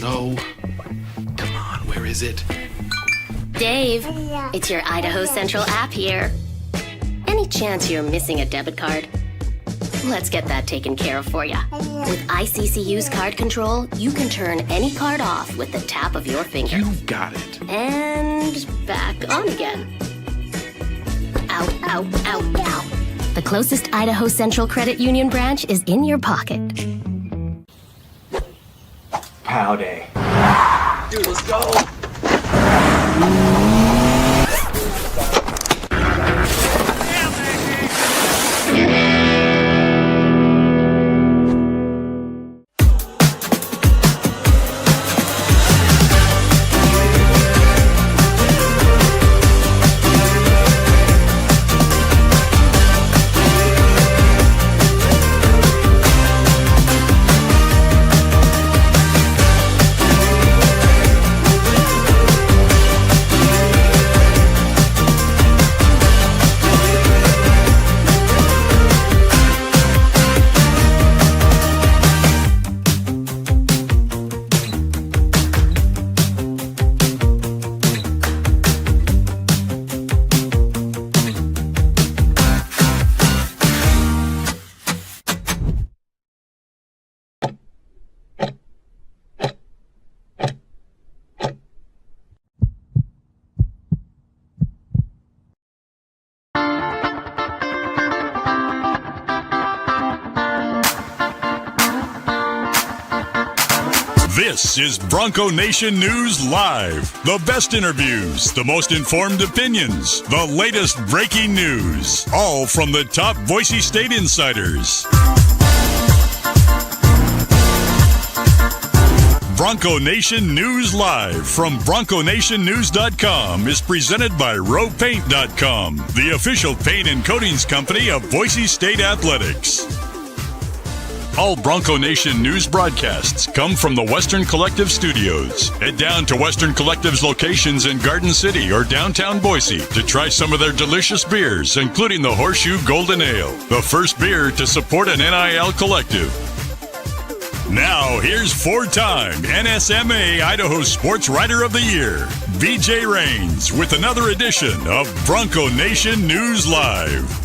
No. Come on, where is it? Dave, it's your Idaho Central app here. Any chance you're missing a debit card? Let's get that taken care of for you. With ICCU's card control, you can turn any card off with the tap of your finger. You've got it. And back on again. Out, out, out, out. The closest Idaho Central Credit Union branch is in your pocket. Pow day. Dude, let's go. This is Bronco Nation News Live. The best interviews, the most informed opinions, the latest breaking news, all from the top Boise State insiders. Bronco Nation News Live from BroncoNationNews.com is presented by RowPaint.com, the official paint and coatings company of Boise State Athletics. All Bronco Nation news broadcasts come from the Western Collective Studios. Head down to Western Collective's locations in Garden City or downtown Boise to try some of their delicious beers, including the Horseshoe Golden Ale, the first beer to support an NIL collective. Now, here's four-time NSMA Idaho Sports Writer of the Year, BJ Rains, with another edition of Bronco Nation News Live.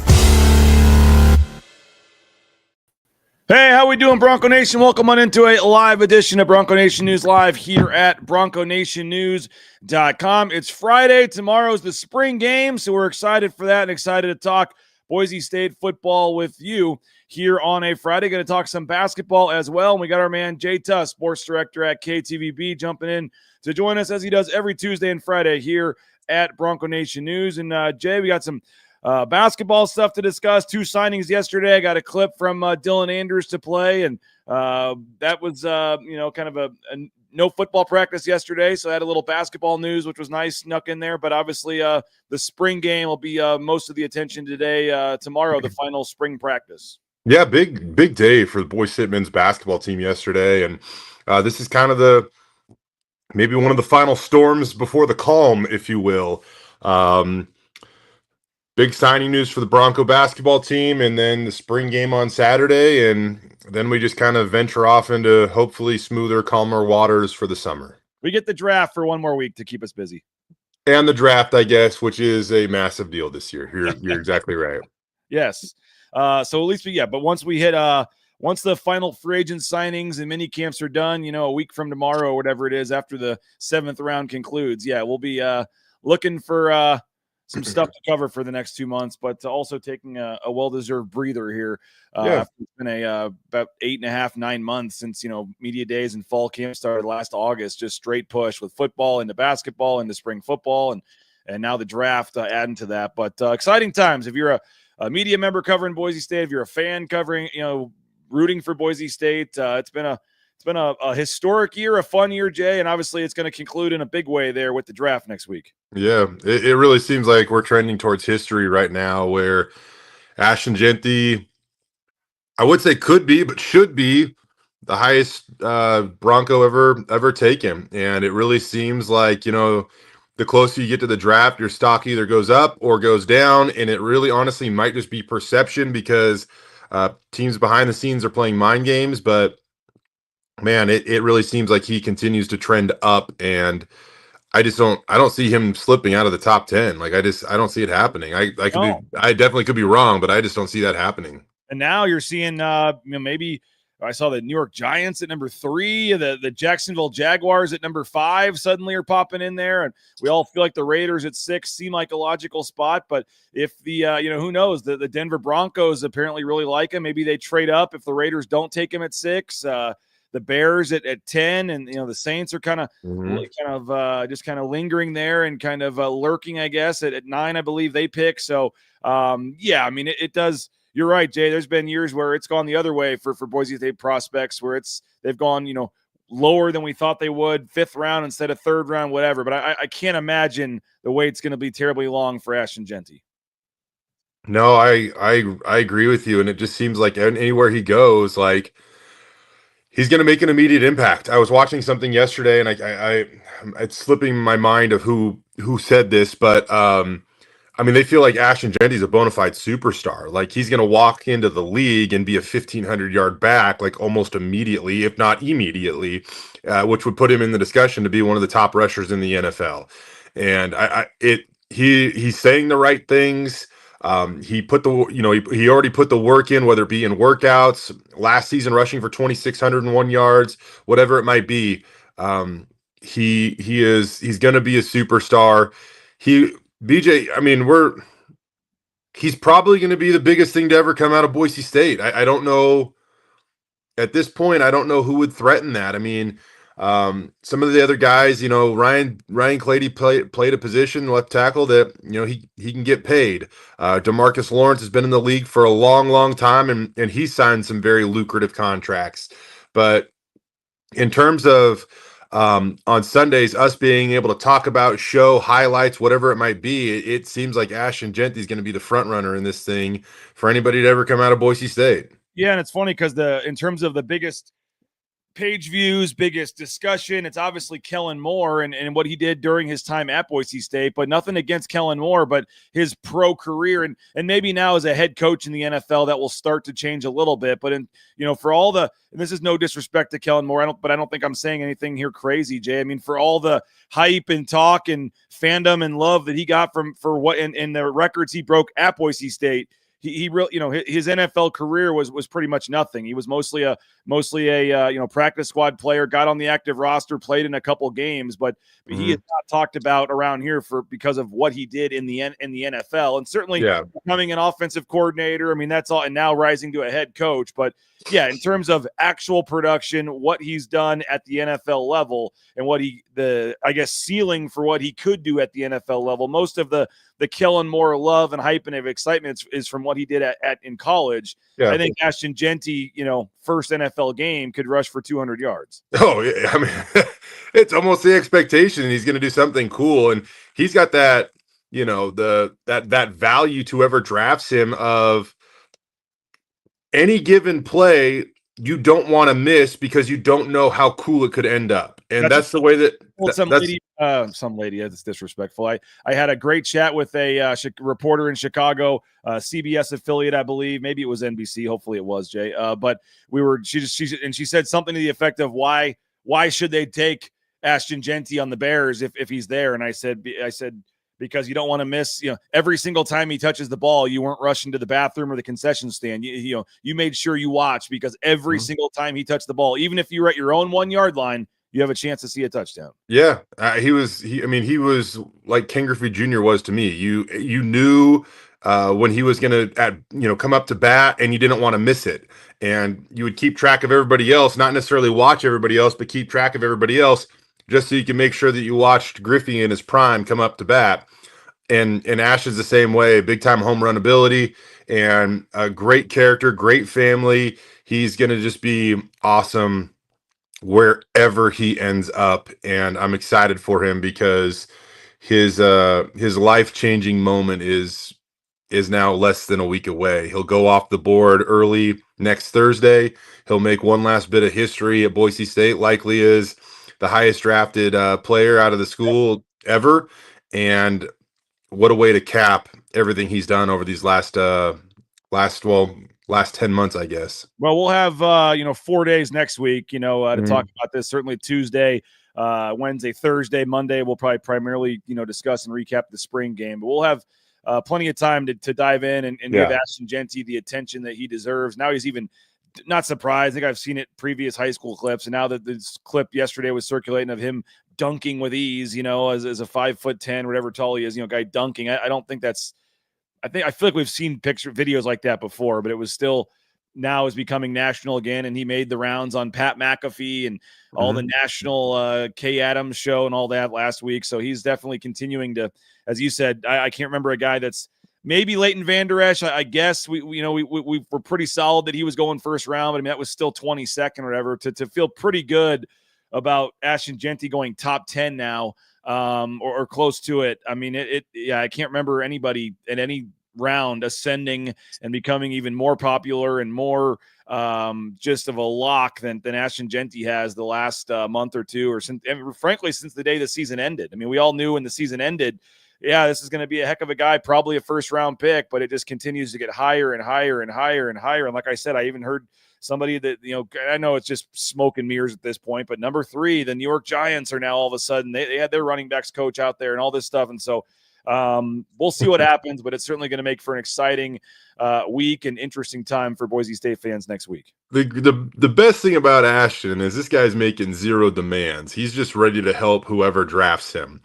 Hey, how we doing, Bronco Nation? Welcome on into a live edition of Bronco Nation News Live here at BroncoNationNews.com. It's Friday. Tomorrow's the spring game, so we're excited for that and excited to talk Boise State football with you here on a Friday. Going to talk some basketball as well. And we got our man Jay Tust, sports director at KTVB, jumping in to join us as he does every Tuesday and Friday here at Bronco Nation News. And Jay, we got some basketball stuff to discuss. Two signings yesterday. I got a clip from Dylan Andrews to play, and that was kind of a no football practice yesterday, so I had a little basketball news, which was nice, snuck in there. But obviously the spring game will be most of the attention today. Tomorrow, the final spring practice. Yeah, big day for the Boise State men's basketball team yesterday, and this is kind of maybe one of the final storms before the calm, if you will. Big signing news for the Bronco basketball team, and then the spring game on Saturday, and then we just kind of venture off into hopefully smoother, calmer waters for the summer. We get the draft for one more week to keep us busy. And the draft, I guess, which is a massive deal this year. You're exactly right. Yes. So at least but once we hit once the final free agent signings and mini camps are done, a week from tomorrow or whatever it is after the 7th round concludes, we'll be looking for some stuff to cover for the next 2 months, but also taking a well-deserved breather here. After it's been about 8.5, 9 months since, media days and fall camp started last August, just straight push with football into basketball into spring football and now the draft adding to that. But exciting times. If you're a media member covering Boise State, if you're a fan covering, rooting for Boise State, it's been a historic year, a fun year, Jay, and obviously it's going to conclude in a big way there with the draft next week. Yeah, it really seems like we're trending towards history right now where Ashton Jeanty, I would say could be, but should be the highest Bronco ever taken. And it really seems like, the closer you get to the draft, your stock either goes up or goes down. And it really honestly might just be perception because teams behind the scenes are playing mind games, but man, it really seems like he continues to trend up, and I don't see him slipping out of the top 10. Like I don't see it happening. No. I definitely could be wrong, but I just don't see that happening. And now you're seeing, maybe I saw the New York Giants at number 3, the Jacksonville Jaguars at number 5 suddenly are popping in there, and we all feel like the Raiders at 6 seem like a logical spot. But if the who knows, the Denver Broncos apparently really like him. Maybe they trade up if the Raiders don't take him at 6. The Bears at 10, and the Saints are kind of just kind of lingering there and kind of lurking, I guess, at 9. I believe they pick. So it does. You're right, Jay. There's been years where it's gone the other way for Boise State prospects, where they've gone, lower than we thought they would, 5th round instead of 3rd round, whatever. But I can't imagine the wait's going to be terribly long for Ashton Jeanty. No, I agree with you, and it just seems like anywhere he goes, like he's going to make an immediate impact. I was watching something yesterday, and I it's slipping my mind of who said this, but I mean, they feel like Ashton Jeanty's a bona fide superstar. Like he's going to walk into the league and be a 1,500-yard back like almost immediately, if not immediately, which would put him in the discussion to be one of the top rushers in the NFL. And he's saying the right things. He put he already put the work in, whether it be in workouts, last season rushing for 2,601 yards, whatever it might be. He's going to be a superstar. BJ, I mean, he's probably going to be the biggest thing to ever come out of Boise State. I don't know at this point. I don't know who would threaten that. I mean, some of the other guys, Ryan Clady played a position left tackle that, he can get paid. DeMarcus Lawrence has been in the league for a long, long time, and he signed some very lucrative contracts. But in terms of on Sundays, us being able to talk about, show highlights, whatever it might be, it seems like Ashton Jeanty is going to be the front runner in this thing for anybody to ever come out of Boise State. Yeah, and it's funny because in terms of the biggest page views, biggest discussion, it's obviously Kellen Moore and what he did during his time at Boise State, but nothing against Kellen Moore, but his pro career and maybe now as a head coach in the NFL that will start to change a little bit. But for all and this is no disrespect to Kellen Moore, I don't think I'm saying anything here crazy, Jay. I mean, for all the hype and talk and fandom and love that he got for what and the records he broke at Boise State, he really, his NFL career was pretty much nothing. He was mostly a practice squad player, got on the active roster, played in a couple games, but he is not talked about around here because of what he did in the NFL, and certainly becoming an offensive coordinator. I mean, that's all, and now rising to a head coach. But yeah, in terms of actual production, what he's done at the NFL level and what I guess ceiling for what he could do at the NFL level, most of the Kellen Moore love and hype and excitement is from what he did in college. Yeah. I think Ashton Jeanty, first NFL game could rush for 200 yards. Oh, yeah. I mean, it's almost the expectation he's going to do something cool. And he's got that, that value to whoever drafts him of any given play you don't want to miss because you don't know how cool it could end up. And that's the way that some lady, that's disrespectful. I had a great chat with a reporter in Chicago, CBS affiliate, I believe. Maybe it was NBC. Hopefully it was, Jay. But she said something to the effect of why should they take Ashton Jeanty on the Bears if he's there? And I said, because you don't want to miss, every single time he touches the ball, you weren't rushing to the bathroom or the concession stand. You made sure you watch because every single time he touched the ball, even if you were at your own 1 yard line, you have a chance to see a touchdown. Yeah. He was like Ken Griffey Jr. was to me. You knew when he was going to come up to bat and you didn't want to miss it. And you would keep track of everybody else, not necessarily watch everybody else, but keep track of everybody else just so you can make sure that you watched Griffey in his prime come up to bat. And Ash is the same way, big time home run ability and a great character, great family. He's going to just be awesome wherever he ends up. And I'm excited for him because his life-changing moment is now less than a week away. He'll go off the board early next Thursday. He'll make one last bit of history at Boise State, likely is the highest drafted player out of the school ever. And what a way to cap everything he's done over these last last 10 months, I guess. Well, we'll have 4 days next week, to talk about this. Certainly Tuesday, Wednesday, Thursday, Monday. We'll probably primarily, discuss and recap the spring game. But we'll have plenty of time to dive in and give Ashton Jeanty the attention that he deserves. Now he's even not surprised. I think I've seen it previous high school clips, and now that this clip yesterday was circulating of him dunking with ease, as a 5'10", whatever tall he is, guy dunking. I don't think that's. I feel like we've seen videos like that before, but it was still. Now is becoming national again, and he made the rounds on Pat McAfee and all the national Kay Adams show and all that last week. So he's definitely continuing to, as you said, I can't remember a guy that's maybe Leighton Vander Esch. I guess we were pretty solid that he was going first round, but I mean that was still 22nd or whatever. To feel pretty good about Ashton Jeanty going top 10 now, or close to it. I mean I can't remember anybody at any round ascending and becoming even more popular and more just of a lock than Ashton Jeanty has the last month or two, or frankly since the day the season ended. I mean, we all knew when the season ended, this is going to be a heck of a guy, probably a first round pick, but it just continues to get higher and higher and higher and higher. And like I said, I even heard somebody that, I know it's just smoke and mirrors at this point, but number 3, the New York Giants are now all of a sudden, they had their running backs coach out there and all this stuff. And so we'll see what happens, but it's certainly going to make for an exciting week and interesting time for Boise State fans next week. The best thing about Ashton is this guy's making zero demands. He's just ready to help whoever drafts him.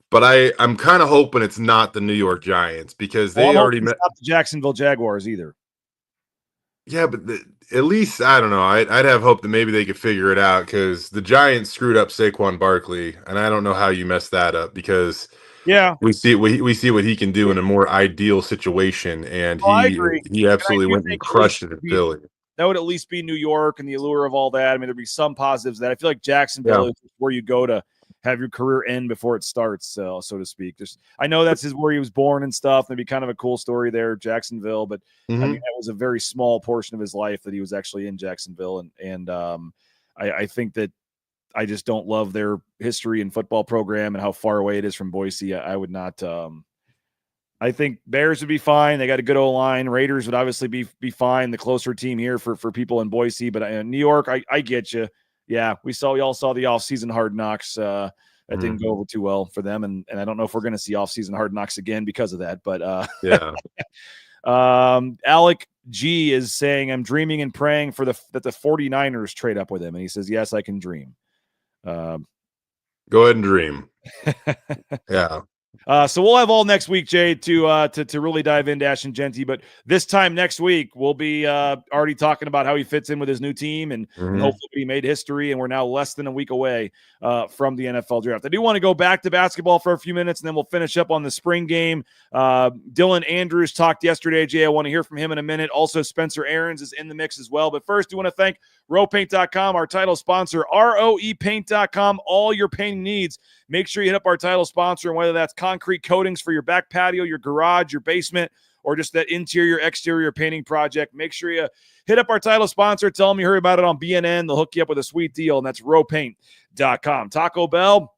But I'm kind of hoping it's not the New York Giants, because they already met the Jacksonville Jaguars either. Yeah, but at least, I don't know. I'd have hope that maybe they could figure it out, because the Giants screwed up Saquon Barkley, and I don't know how you messed that up, because we see what he can do in a more ideal situation, and he absolutely went and crushed it in Philly. That would at least be New York and the allure of all that. I mean, there'd be some positives that I feel like Jacksonville is where you go to have your career end before it starts, so to speak. I know that's where he was born and stuff. That'd be kind of a cool story there, Jacksonville. But I mean, that was a very small portion of his life that he was actually in Jacksonville, and I think that I just don't love their history and football program and how far away it is from Boise. I would not. I think Bears would be fine. They got a good O-line. Raiders would obviously be fine. The closer team here for people in Boise, but New York, I get you. Yeah, we all saw the offseason Hard Knocks. That didn't go over too well for them, and I don't know if we're going to see offseason Hard Knocks again because of that. But Alec G is saying, I'm dreaming and praying that the 49ers trade up with him, and he says, yes, I can dream. Go ahead and dream. Yeah. So we'll have all next week, Jay, to really dive into Ashton Jeanty. But this time next week, we'll be already talking about how he fits in with his new team, and hopefully he made history. And we're now less than a week away from the NFL draft. I do want to go back to basketball for a few minutes, and then we'll finish up on the spring game. Dylan Andrews talked yesterday, Jay. I want to hear from him in a minute. Also, Spencer Aherns is in the mix as well. But first, I want to thank RoePaint.com, our title sponsor, ROEPaint.com. All your painting needs. Make sure you hit up our title sponsor, and whether that's concrete coatings for your back patio, your garage, your basement, or just that interior, exterior painting project, make sure you hit up our title sponsor. Tell them you heard about it on BNN. They'll hook you up with a sweet deal, and that's RoePaint.com. Taco Bell.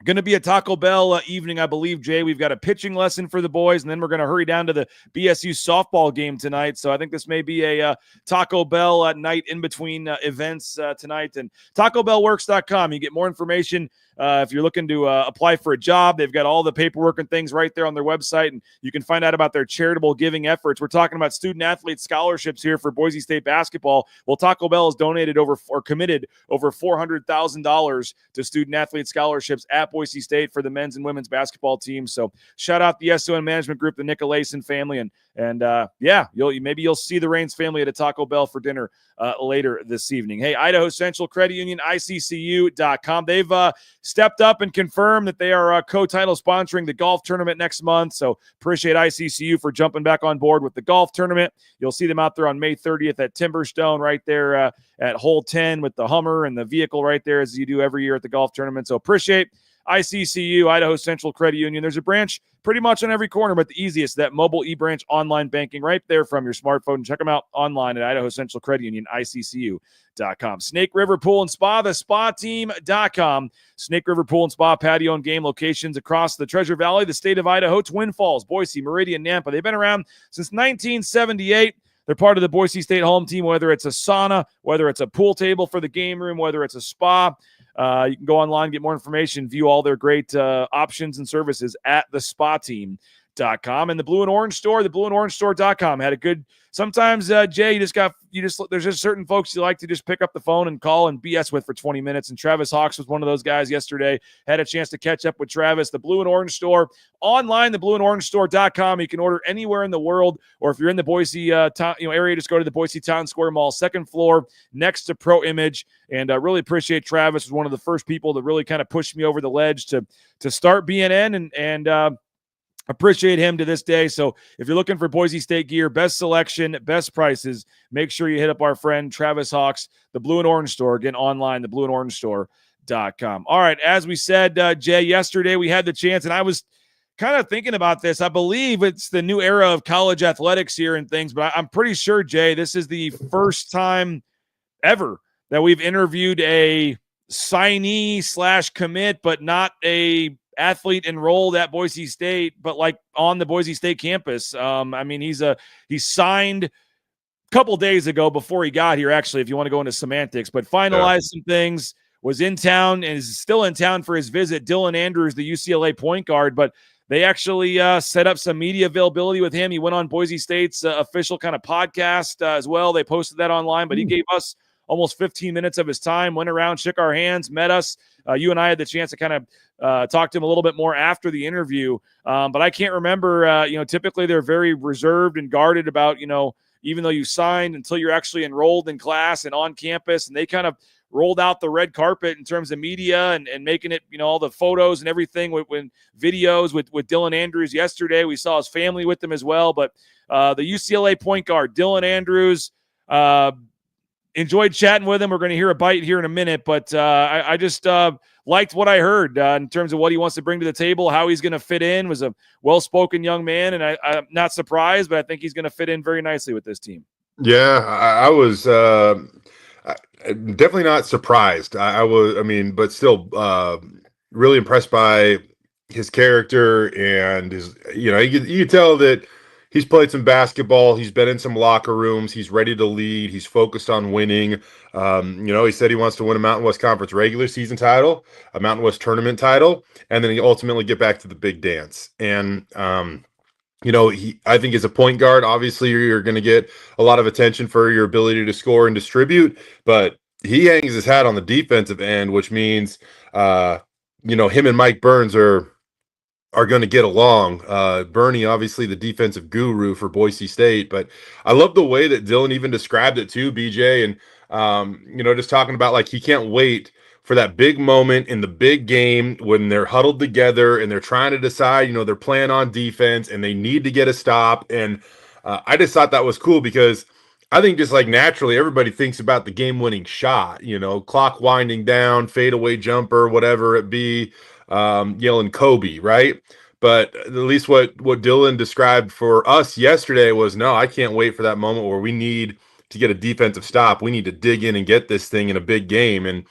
Going to be a Taco Bell evening, I believe, Jay. We've got a pitching lesson for the boys, and then we're going to hurry down to the BSU softball game tonight. So I think this may be a Taco Bell night in between events tonight. And TacoBellWorks.com. You get more information if you're looking to apply for a job. They've got all the paperwork and things right there on their website, and you can find out about their charitable giving efforts. We're talking about student-athlete scholarships here for Boise State basketball. Well, Taco Bell has committed over $400,000 to student-athlete scholarships at Boise State for the men's and women's basketball team. So shout out the SON management group, the Nicolason family, and you'll see the Raines family at a Taco Bell for dinner later this evening. Hey, Idaho Central Credit Union, ICCU.com. They've stepped up and confirmed that they are co-title sponsoring the golf tournament next month. So appreciate ICCU for jumping back on board with the golf tournament. You'll see them out there on May 30th at Timberstone right there at hole 10 with the Hummer and the vehicle right there, as you do every year at the golf tournament. So appreciate ICCU, Idaho Central Credit Union. There's a branch pretty much on every corner, but the easiest, that mobile eBranch online banking right there from your smartphone. Check them out online at Idaho Central Credit Union, ICCU.com. Snake River Pool and Spa, the SpaTeam.com. Snake River Pool and Spa patio and game locations across the Treasure Valley, the state of Idaho, Twin Falls, Boise, Meridian, Nampa. They've been around since 1978. they're part of the Boise State home team, whether it's a sauna, whether it's a pool table for the game room, whether it's a spa. You can go online, get more information, view all their great options and services at thespateam.com. And the Blue and Orange Store, theblueandorangestore.com had a good, sometimes Jay, there's just certain folks you like to just pick up the phone and call and BS with for 20 minutes. And Travis Hawks was one of those guys yesterday. Had a chance to catch up with Travis. The Blue and Orange Store online, theblueandorangestore.com. You can order anywhere in the world, or if you're in the Boise area, just go to the Boise Town Square Mall, second floor, next to Pro Image. And I really appreciate Travis. Was one of the first people that really kind of pushed me over the ledge to start BNN, and appreciate him to this day. So if you're looking for Boise State gear, best selection, best prices, make sure you hit up our friend Travis Hawks, the Blue and Orange Store. Again, online, theblueandorangestore.com. All right, as we said, Jay, yesterday we had the chance, and I was kind of thinking about this. I believe it's the new era of college athletics here and things, but I'm pretty sure, Jay, this is the first time ever that we've interviewed a signee / commit, but not a athlete enrolled at Boise State, but like on the Boise State campus. I mean, he signed a couple days ago before he got here, actually, if you want to go into semantics, but finalized some things, was in town and is still in town for his visit. Dylan Andrews, the UCLA point guard, but they actually set up some media availability with him. He went on Boise State's official kind of podcast as well. They posted that online, but he gave us almost 15 minutes of his time, went around, shook our hands, met us. You and I had the chance to kind of talk to him a little bit more after the interview. But I can't remember, typically they're very reserved and guarded about, even though you signed until you're actually enrolled in class and on campus, and they kind of rolled out the red carpet in terms of media and making it, all the photos and everything with videos with Dylan Andrews yesterday. We saw his family with them as well. But the UCLA point guard, Dylan Andrews, enjoyed chatting with him. We're going to hear a bite here in a minute, but I just liked what I heard in terms of what he wants to bring to the table, how he's going to fit in. Was a well-spoken young man, and I'm not surprised, but I think he's going to fit in very nicely with this team. Yeah, I was definitely not surprised. But still really impressed by his character and his, you could tell that he's played some basketball. He's been in some locker rooms. He's ready to lead. He's focused on winning. He said he wants to win a Mountain West Conference regular season title, a Mountain West tournament title, and then he ultimately get back to the big dance. And, I think as a point guard, obviously you're going to get a lot of attention for your ability to score and distribute, but he hangs his hat on the defensive end, which means, him and Mike Burns are going to get along. Bernie, obviously the defensive guru for Boise State, but I love the way that Dylan even described it too, BJ. And, just talking about like, he can't wait for that big moment in the big game when they're huddled together and they're trying to decide, they're playing on defense and they need to get a stop. And I just thought that was cool because I think just like naturally everybody thinks about the game-winning shot, clock winding down, fadeaway jumper, whatever it be, yelling Kobe, right? But at least what Dylan described for us yesterday was, no, I can't wait for that moment where we need to get a defensive stop. We need to dig in and get this thing in a big game. And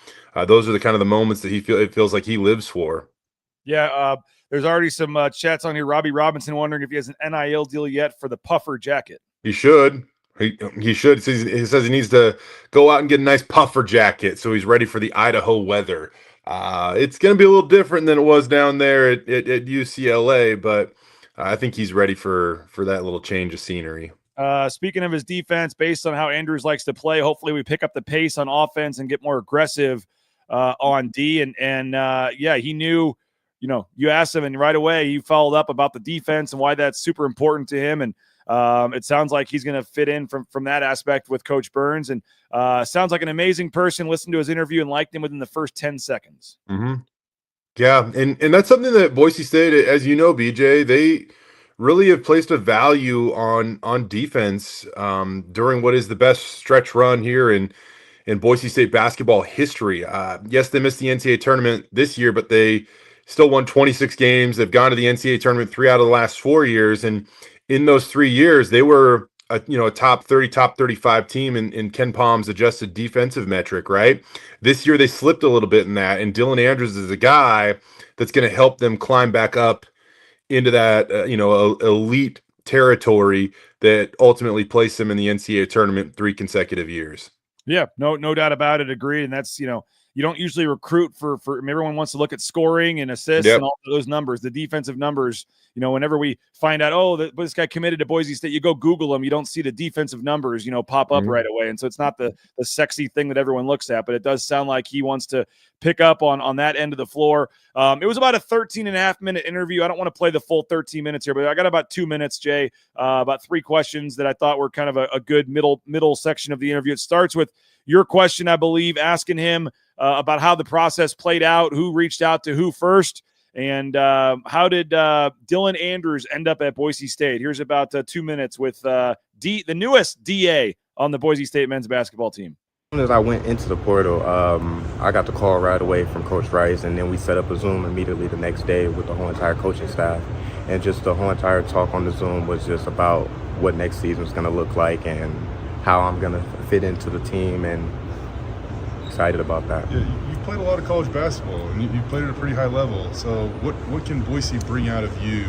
those are the kind of the moments that it feels like he lives for. Yeah, there's already some chats on here. Robbie Robinson wondering if he has an NIL deal yet for the puffer jacket. He should. He should. He says he needs to go out and get a nice puffer jacket so he's ready for the Idaho weather. It's going to be a little different than it was down there at UCLA, but I think he's ready for that little change of scenery. Speaking of his defense, based on how Andrews likes to play, hopefully we pick up the pace on offense and get more aggressive on D. And he knew, you asked him and right away he followed up about the defense and why that's super important to him. And it sounds like he's going to fit in from that aspect with Coach Burns. And sounds like an amazing person. Listened to his interview and liked him within the first 10 seconds. Mm-hmm. Yeah, and that's something that Boise State, as you know, BJ, they really have placed a value on defense during what is the best stretch run here in Boise State basketball history. Yes, they missed the NCAA tournament this year, but they still won 26 games. They've gone to the NCAA tournament 3 out of the last 4 years, and in those 3 years, they were a top 30, top 35 team in Ken Palm's adjusted defensive metric, right? This year they slipped a little bit in that, and Dylan Andrews is a guy that's going to help them climb back up into that elite territory that ultimately placed him in the NCAA tournament 3 consecutive years. Yeah, no doubt about it. Agreed. And that's, you don't usually recruit for everyone wants to look at scoring and assists and all those numbers, the defensive numbers. Whenever we find out, this guy committed to Boise State, you go Google him, you don't see the defensive numbers, pop up right away. And so it's not the sexy thing that everyone looks at, but it does sound like he wants to pick up on that end of the floor. It was about a 13.5-minute interview. I don't want to play the full 13 minutes here, but I got about 2 minutes, Jay, about 3 questions that I thought were kind of a good middle section of the interview. It starts with your question, I believe, asking him about how the process played out, who reached out to who first, and how did Dylan Andrews end up at Boise State. Here's about 2 minutes with the newest DA on the Boise State men's basketball team. As soon as I went into the portal, I got the call right away from Coach Rice, and then we set up a Zoom immediately the next day with the whole entire coaching staff. And just the whole entire talk on the Zoom was just about what next season is going to look like and how I'm going to fit into the team, and excited about that. Yeah, you've played a lot of college basketball, and you've played at a pretty high level. So what can Boise bring out of you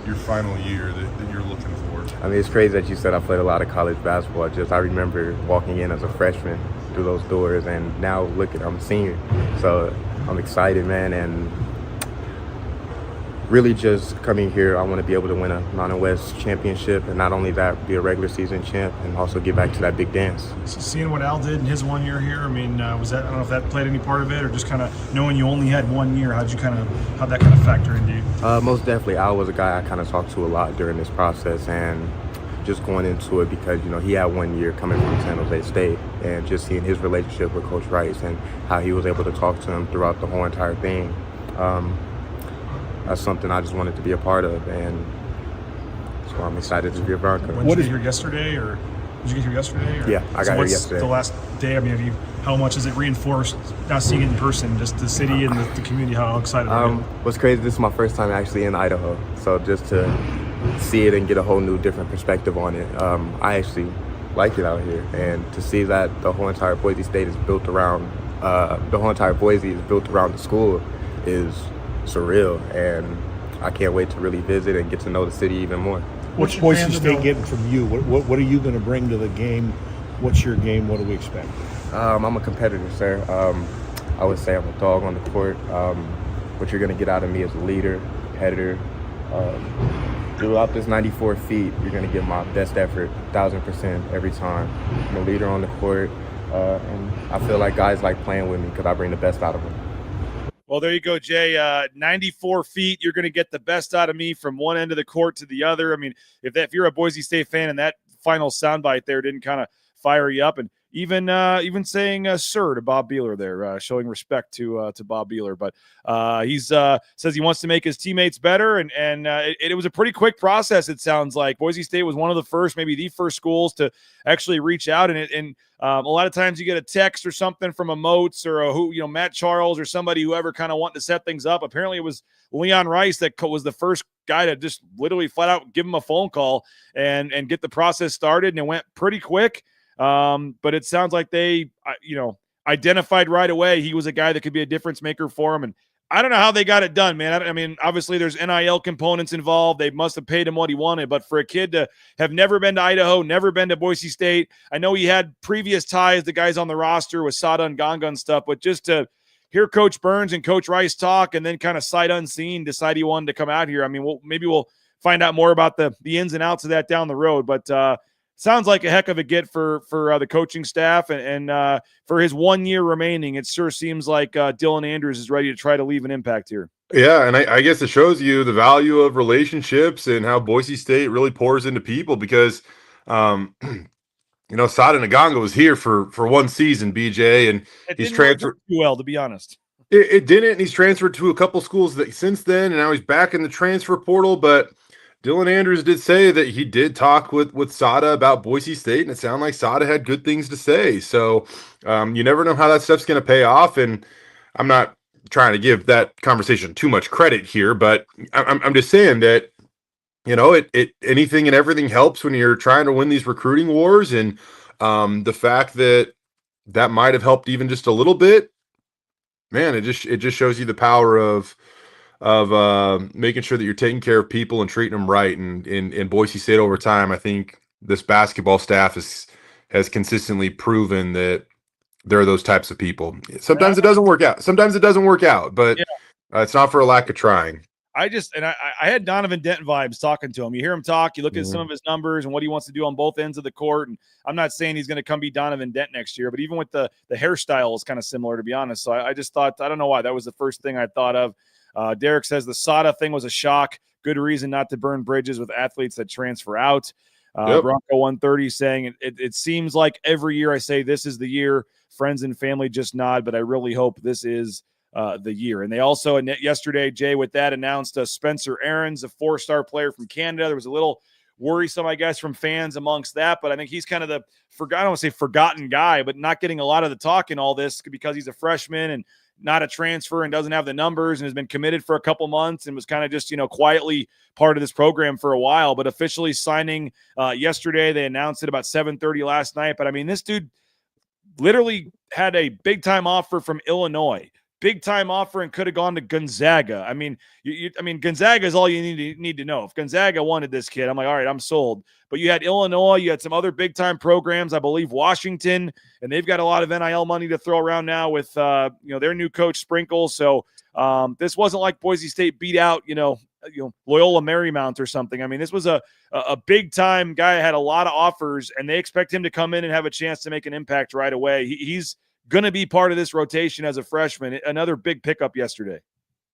your final year that you're looking for? I mean, it's crazy that you said I played a lot of college basketball. I remember walking in as a freshman through those doors, and now look at, I'm a senior. So I'm excited, man, and really just coming here, I want to be able to win a Mountain West championship, and not only that, be a regular season champ, and also get back to that big dance. So seeing what Al did in his 1 year here, I mean, was that, I don't know if that played any part of it, or just kind of knowing you only had 1 year, how'd that kind of factor into you? Most definitely, Al was a guy I kind of talked to a lot during this process, and just going into it because, he had 1 year coming from San Jose State, and just seeing his relationship with Coach Rice and how he was able to talk to him throughout the whole entire thing. That's something I just wanted to be a part of, and so I'm excited to be a Bronco. Did you get here yesterday, or Yeah, I got here yesterday. The last day, I mean, how much has it reinforced now seeing it in person, just the city and the community, how excited are you? What's crazy, this is my first time actually in Idaho, so just to see it and get a whole new different perspective on it, I actually like it out here, and to see that the whole entire Boise State is built around, the school is surreal, and I can't wait to really visit and get to know the city even more. What's Boise State getting from you? What are you going to bring to the game? What's your game? What do we expect? I'm a competitor, sir. I would say I'm a dog on the court. What you're going to get out of me is a leader, competitor. Throughout this 94 feet, you're going to give my best effort, 1,000% every time. I'm a leader on the court, and I feel like guys like playing with me because I bring the best out of them. Well, there you go, Jay. 94 feet, you're going to get the best out of me from one end of the court to the other. I mean, if you're a Boise State fan and that final soundbite there didn't kind of fire you up, and even saying sir to Bob Beeler there, showing respect to Bob Beeler. But he's says he wants to make his teammates better, and it was a pretty quick process. It sounds like Boise State was one of the first, maybe the first schools to actually reach out, and a lot of times you get a text or something from a Moats or Matt Charles or somebody, whoever kind of wanting to set things up. Apparently it was Leon Rice that was the first guy to just literally flat out give him a phone call and get the process started, and it went pretty quick. But it sounds like they, identified right away he was a guy that could be a difference maker for him. And I don't know how they got it done, man. I mean, obviously there's NIL components involved. They must have paid him what he wanted. But for a kid to have never been to Idaho, never been to Boise State, I know he had previous ties, the guys on the roster with Sada and Ganga and stuff, but just to hear Coach Burns and Coach Rice talk and then kind of sight unseen decide he wanted to come out here. I mean, maybe we'll find out more about the ins and outs of that down the road. But sounds like a heck of a get for the coaching staff, and for his 1 year remaining, it sure seems like Dylan Andrews is ready to try to leave an impact here. Yeah, and I guess it shows you the value of relationships and how Boise State really pours into people because, Sada Naganga was here for one season, BJ, and he's transferred too well, to be honest. It didn't. He's transferred to a couple schools since then, and now he's back in the transfer portal, but Dylan Andrews did say that he did talk with Sada about Boise State, and it sounded like Sada had good things to say. So you never know how that stuff's going to pay off, and I'm not trying to give that conversation too much credit here, but I'm just saying that, anything and everything helps when you're trying to win these recruiting wars, and the fact that might have helped even just a little bit, man, it just shows you the power of of making sure that you're taking care of people and treating them right. And in Boise State over time, I think this basketball staff has consistently proven that there are those types of people. Sometimes it doesn't work out. Sometimes it doesn't work out, but it's not for a lack of trying. I had Donovan Denton vibes talking to him. You hear him talk, you look at some of his numbers and what he wants to do on both ends of the court. And I'm not saying he's going to come be Donovan Denton next year, but even with the hairstyle is kind of similar, to be honest. So I just thought, I don't know why, that was the first thing I thought of. Derek says the Sada thing was a shock. Good reason not to burn bridges with athletes that transfer out. Bronco 130 saying it seems like every year I say this is the year. Friends and family just nod, but I really hope this is the year. And they also yesterday, Jay, with that announced Spencer Aherns, a 4-star player from Canada. There was a little worrisome, I guess, from fans amongst that, but I think he's kind of the I don't want to say forgotten guy, but not getting a lot of the talk in all this because he's a freshman and not a transfer and doesn't have the numbers and has been committed for a couple months and was kind of just, quietly part of this program for a while, but officially signing yesterday. They announced it about 7:30 last night. But I mean, this dude literally had a big time offer from Illinois, big time offer, and could have gone to Gonzaga. I mean, Gonzaga is all you need to know. If Gonzaga wanted this kid, I'm like, all right, I'm sold. But you had Illinois, you had some other big time programs, I believe Washington, and they've got a lot of NIL money to throw around now with their new coach Sprinkles. So this wasn't like Boise State beat out Loyola Marymount or something. I mean, this was a big time guy, had a lot of offers, and they expect him to come in and have a chance to make an impact right away. He's going to be part of this rotation as a freshman. Another big pickup yesterday.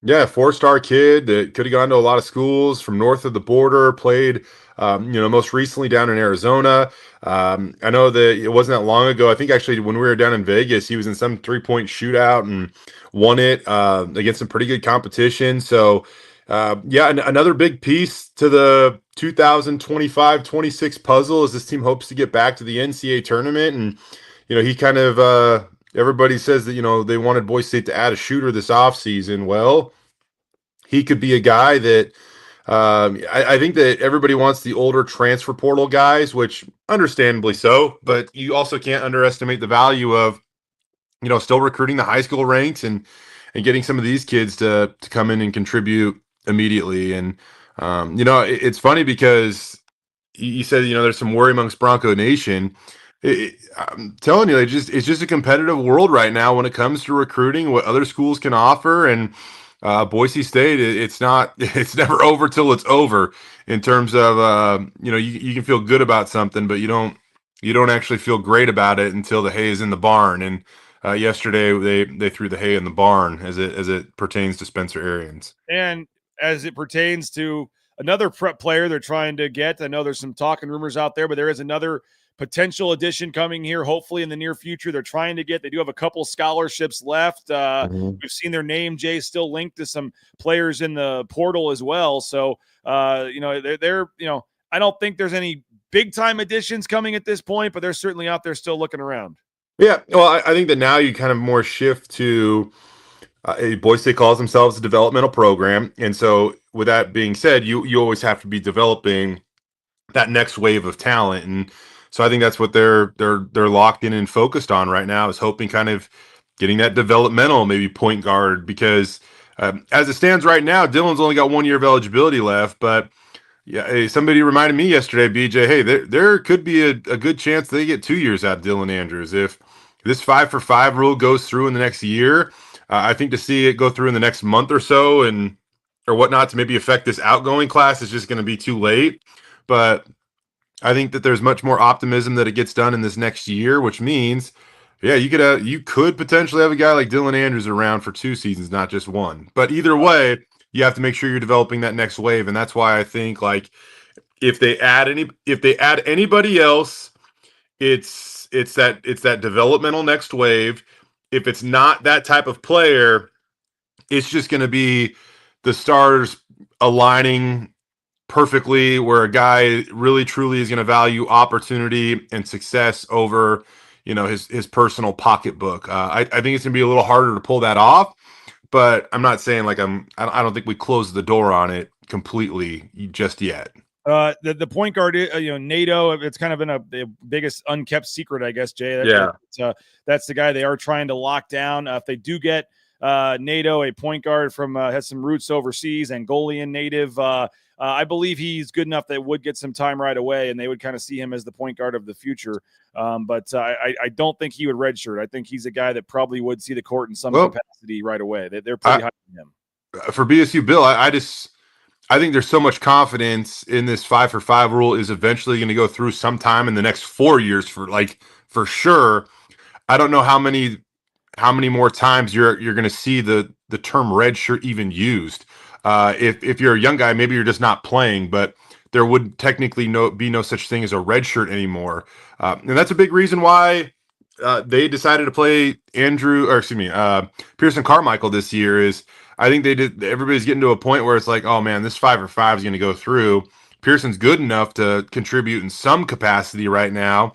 Yeah, 4-star kid that could have gone to a lot of schools from north of the border, played, most recently down in Arizona. I know that it wasn't that long ago. I think actually when we were down in Vegas, he was in some 3-point shootout and won it against some pretty good competition. So, another big piece to the 2025-26 puzzle as this team hopes to get back to the NCAA tournament. And, he kind of everybody says that, they wanted Boise State to add a shooter this offseason. Well, he could be a guy that I think that everybody wants the older transfer portal guys, which understandably so, but you also can't underestimate the value of, still recruiting the high school ranks and getting some of these kids to come in and contribute immediately. And, it's funny because you said, there's some worry amongst Bronco Nation. I'm telling you, it's just a competitive world right now when it comes to recruiting, what other schools can offer. And Boise State, it's never over till it's over in terms of, you can feel good about something, but you don't actually feel great about it until the hay is in the barn. And yesterday they threw the hay in the barn as it pertains to Spencer Aherns. And as it pertains to another prep player they're trying to get, I know there's some talk and rumors out there, but there is another potential addition coming here, hopefully in the near future. They're trying to get. They do have a couple scholarships left. We've seen their name, Jay, still linked to some players in the portal as well. So, they're I don't think there's any big time additions coming at this point, but they're certainly out there still looking around. Yeah, well, I think that now you kind of more shift to Boise State calls themselves a developmental program, and so with that being said, you always have to be developing that next wave of talent. And so I think that's what they're locked in and focused on right now, is hoping kind of getting that developmental maybe point guard, because as it stands right now, Dylan's only got 1 year of eligibility left. But somebody reminded me yesterday, BJ, hey, there could be a good chance they get 2 years out of Dylan Andrews if this 5-for-5 rule goes through in the next year. I think to see it go through in the next month or so or whatnot to maybe affect this outgoing class is just going to be too late. But I think that there's much more optimism that it gets done in this next year, which means, you could potentially have a guy like Dylan Andrews around for 2 seasons, not just one. But either way, you have to make sure you're developing that next wave, and that's why I think like if they add anybody else, it's that developmental next wave. If it's not that type of player, it's just going to be the stars aligning perfectly, where a guy really truly is going to value opportunity and success over, his personal pocketbook. I think it's going to be a little harder to pull that off, but I'm not saying like I don't think we closed the door on it completely just yet. The point guard, NATO, it's kind of been the biggest unkept secret, I guess, Jay. That's the guy they are trying to lock down. If they do get NATO, a point guard from has some roots overseas, Angolian native. I believe he's good enough that would get some time right away, and they would kind of see him as the point guard of the future. But I don't think he would redshirt. I think he's a guy that probably would see the court in some capacity right away. They're pretty high on him. For BSU, Bill, I think there's so much confidence in this 5-for-5 rule is eventually going to go through sometime in the next 4 years for sure. I don't know how many more times you're going to see the term red shirt even used. If you're a young guy, maybe you're just not playing, but there would technically be no such thing as a red shirt anymore. And that's a big reason why they decided to play Pearson Carmichael this year. Is I think everybody's getting to a point where it's like, oh man, this 5-for-5 is going to go through. Pearson's good enough to contribute in some capacity right now.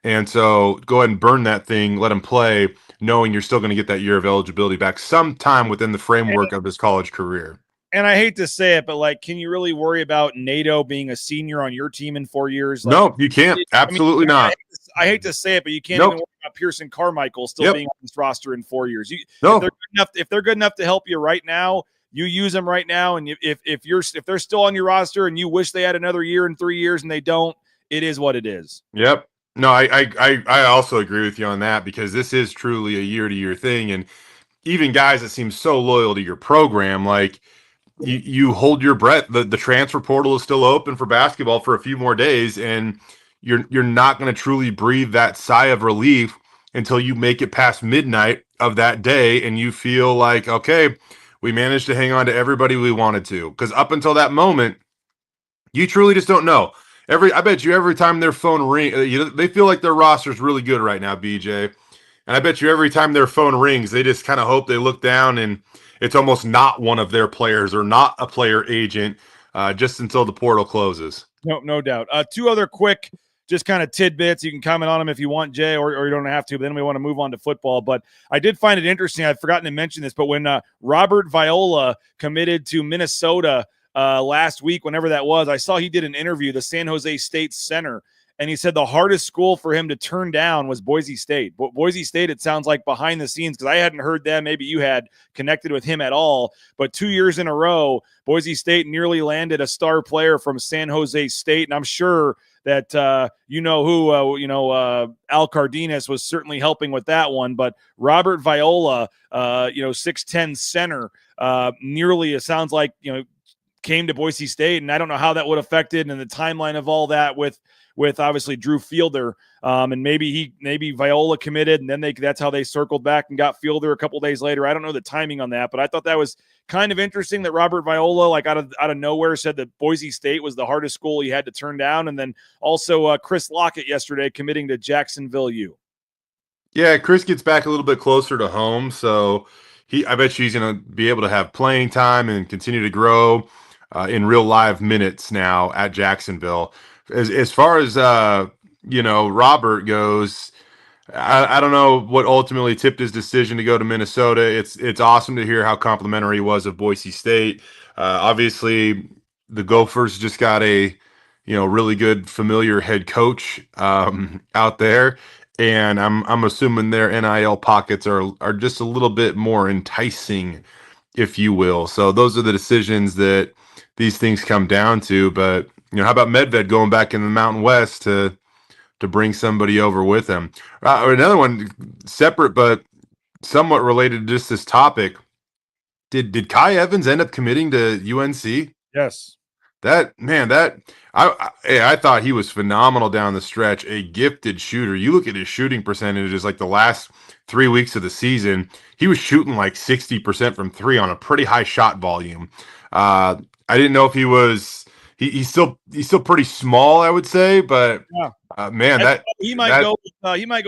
And so go ahead and burn that thing, let him play, knowing you're still going to get that year of eligibility back sometime within the framework of his college career. And I hate to say it, but like, can you really worry about NATO being a senior on your team in 4 years? Like, no, you can't. Absolutely not. I hate to say it, but you can't even worry about Pearson Carmichael still being on this roster in 4 years. If they're good enough to help you right now, you use them right now. And if they're still on your roster and you wish they had another year in 3 years and they don't, it is what it is. Yep. No, I also agree with you on that, because this is truly a year-to-year thing. And even guys that seem so loyal to your program, like you hold your breath. The transfer portal is still open for basketball for a few more days, and you're not going to truly breathe that sigh of relief until you make it past midnight of that day and you feel like, okay, we managed to hang on to everybody we wanted to. Because up until that moment, you truly just don't know. I bet you every time their phone rings, they feel like their roster's really good right now, BJ. And I bet you every time their phone rings, they just kind of hope they look down and it's almost not one of their players or not a player agent, just until the portal closes. No doubt. Two other quick, just kind of tidbits. You can comment on them if you want, Jay, or you don't have to, but then we want to move on to football. But I did find it interesting. I'd forgotten to mention this, but when Robert Viola committed to Minnesota last week, whenever that was, I saw he did an interview, the San Jose State center, and he said the hardest school for him to turn down was Boise State. But Boise State, it sounds like behind the scenes, because I hadn't heard them, maybe you had connected with him at all, but 2 years in a row, Boise State nearly landed a star player from San Jose State, and I'm sure that Al Cardenas was certainly helping with that one. But Robert Viola, 6'10" center, nearly, it sounds like, came to Boise State, and I don't know how that would have affected and the timeline of all that with obviously Drew Fielder, and maybe Viola committed, and then that's how they circled back and got Fielder a couple days later. I don't know the timing on that, but I thought that was kind of interesting that Robert Viola, like out of nowhere, said that Boise State was the hardest school he had to turn down, and then also Chris Lockett yesterday committing to Jacksonville U. Yeah, Chris gets back a little bit closer to home, so I bet you he's going to be able to have playing time and continue to grow in real live minutes now at Jacksonville. As far as Robert goes, I don't know what ultimately tipped his decision to go to Minnesota. It's awesome to hear how complimentary he was of Boise State. Obviously, the Gophers just got a really good familiar head coach out there, and I'm assuming their NIL pockets are just a little bit more enticing, if you will. So those are the decisions that these things come down to. But how about Medved going back in the Mountain West to bring somebody over with him? Another one, separate but somewhat related to just this topic. Did Kai Evans end up committing to UNC? Yes. I thought he was phenomenal down the stretch, a gifted shooter. You look at his shooting percentages, like the last 3 weeks of the season, he was shooting like 60% from three on a pretty high shot volume. I didn't know if he was. He's still pretty small, I would say, but he might go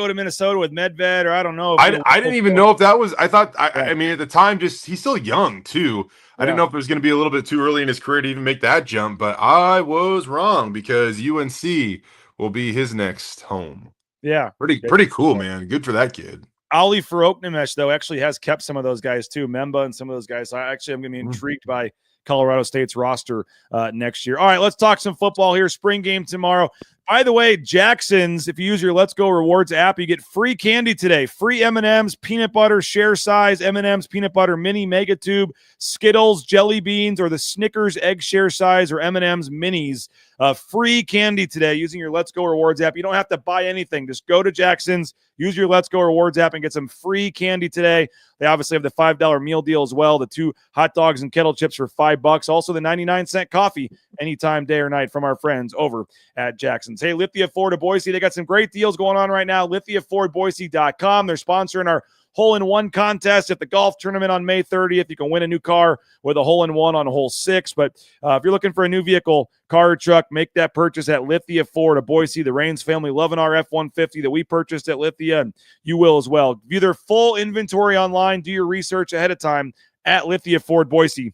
to Minnesota with Medved, or I don't know. I didn't even know if that was. I thought. I mean, at the time, he's still young too. I didn't know if it was going to be a little bit too early in his career to even make that jump, but I was wrong, because UNC will be his next home. Yeah, pretty cool, man. Good for that kid. Ali Farokhnimesh, though, actually has kept some of those guys too, Memba and some of those guys. So I'm going to be intrigued by Colorado State's roster next year. All right, let's talk some football here. Spring game tomorrow. By the way, Jackson's, if you use your Let's Go Rewards app, you get free candy today. Free M&M's, peanut butter, share size, M&M's, peanut butter, mini, mega tube, Skittles, jelly beans, or the Snickers egg share size, or M&M's minis. Free candy today using your Let's Go Rewards app. You don't have to buy anything. Just go to Jackson's, use your Let's Go Rewards app, and get some free candy today. They obviously have the $5 meal deal as well, the 2 hot dogs and kettle chips for $5. Also, the 99-cent coffee anytime, day or night, from our friends over at Jackson's. Hey, Lithia Ford of Boise, they got some great deals going on right now. LithiaFordBoise.com. They're sponsoring our hole-in-one contest at the golf tournament on May 30th. You can win a new car with a hole-in-one on hole 6. But if you're looking for a new vehicle, car or truck, make that purchase at Lithia Ford of Boise. The Raines family loving our F-150 that we purchased at Lithia, and you will as well. View their full inventory online. Do your research ahead of time at LithiaFordBoise.com.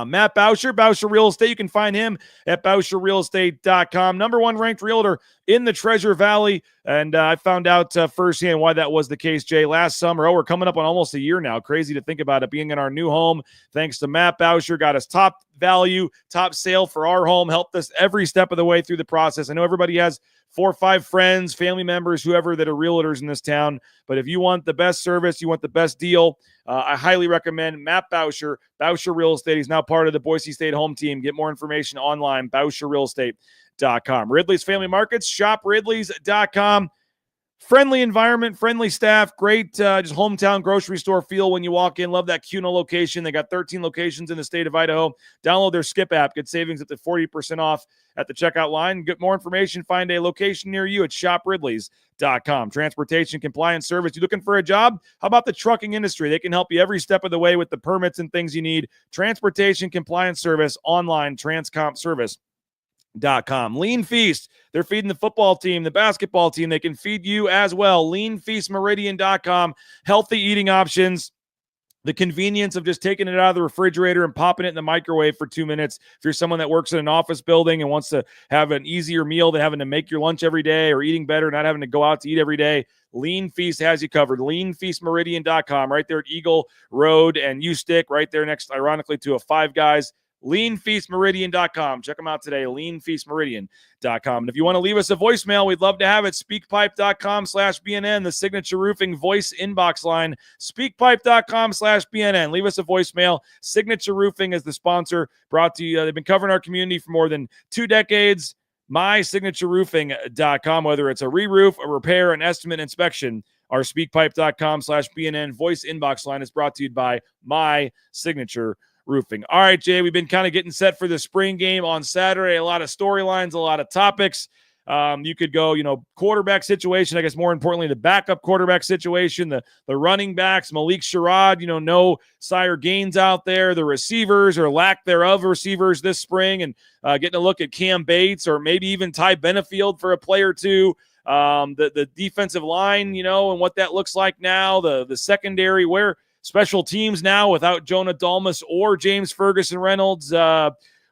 Matt Bauscher Real Estate. You can find him at BauscherRealEstate.com. Number 1 ranked realtor in the Treasure Valley. And I found out firsthand why that was the case, Jay, last summer. We're coming up on almost a year now. Crazy to think about it, being in our new home. Thanks to Matt Bauscher, got us top value, top sale for our home, helped us every step of the way through the process. I know everybody has 4 or 5 friends, family members, whoever that are realtors in this town. But if you want the best service, you want the best deal, I highly recommend Matt Bauscher, Bauscher Real Estate. He's now part of the Boise State home team. Get more information online, BauscherRealEstate.com. Ridley's Family Markets, shop Ridley's.com. Friendly environment, friendly staff, great just hometown grocery store feel when you walk in. Love that Cuno location. They got 13 locations in the state of Idaho. Download their Skip app. Get savings up to 40% off at the checkout line. Get more information. Find a location near you at shopridleys.com. Transportation compliance service. You looking for a job? How about the trucking industry? They can help you every step of the way with the permits and things you need. Transportation compliance service online, transcompservice.com. Lean Feast. They're feeding the football team, the basketball team. They can feed you as well. LeanFeastMeridian.com. Healthy eating options. The convenience of just taking it out of the refrigerator and popping it in the microwave for 2 minutes. If you're someone that works in an office building and wants to have an easier meal than having to make your lunch every day, or eating better, not having to go out to eat every day, Lean Feast has you covered. LeanFeastMeridian.com, right there at Eagle Road and U-Stick, right there next, ironically, to a Five Guys. LeanFeastMeridian.com. Check them out today, LeanFeastMeridian.com. And if you want to leave us a voicemail, we'd love to have it. SpeakPipe.com/BNN, the Signature Roofing voice inbox line. SpeakPipe.com/BNN. Leave us a voicemail. Signature Roofing is the sponsor. Brought to you. They've been covering our community for more than 2 decades. MySignatureRoofing.com. Whether it's a re-roof, a repair, an estimate, inspection, our SpeakPipe.com/BNN voice inbox line is brought to you by My Signature Roofing. All right, Jay, we've been kind of getting set for the spring game on Saturday. A lot of storylines, a lot of topics. You could go, quarterback situation. I guess more importantly, the backup quarterback situation, the running backs, Malik Sherrod, no Sire Gaines out there, the receivers or lack thereof receivers this spring, and getting a look at Cam Bates or maybe even Ty Benefield for a play or two. The defensive line, and what that looks like now, the secondary, where special teams now without Jonah Dalmas or James Ferguson Reynolds.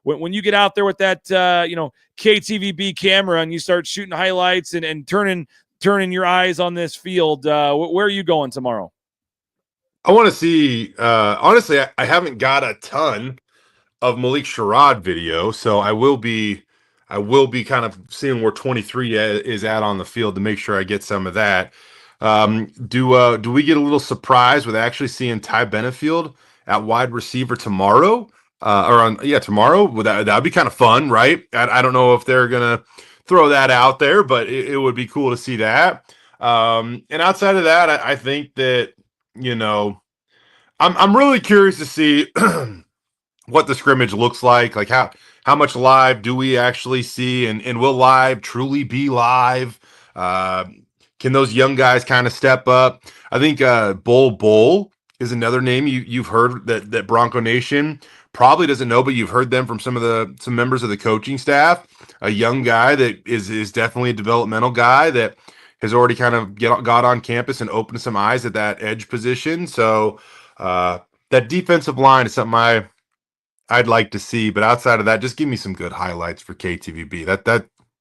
When you get out there with that, KTVB camera and you start shooting highlights and turning your eyes on this field, where are you going tomorrow? I want to see, honestly, I haven't got a ton of Malik Sherrod video, so I will be kind of seeing where 23 is at on the field to make sure I get some of that. Do we get a little surprise with actually seeing Ty Benefield at wide receiver tomorrow? Tomorrow. That'd be kind of fun, right? I don't know if they're gonna throw that out there, but it would be cool to see that. And outside of that, I think that I'm really curious to see what the scrimmage looks like how much live do we actually see, and will live truly be live? Can those young guys kind of step up? I think Bull is another name you've heard that Bronco Nation probably doesn't know, but you've heard them from some members of the coaching staff. A young guy that is definitely a developmental guy that has already kind of got on campus and opened some eyes at that edge position. So that defensive line is something I'd like to see. But outside of that, just give me some good highlights for KTVB.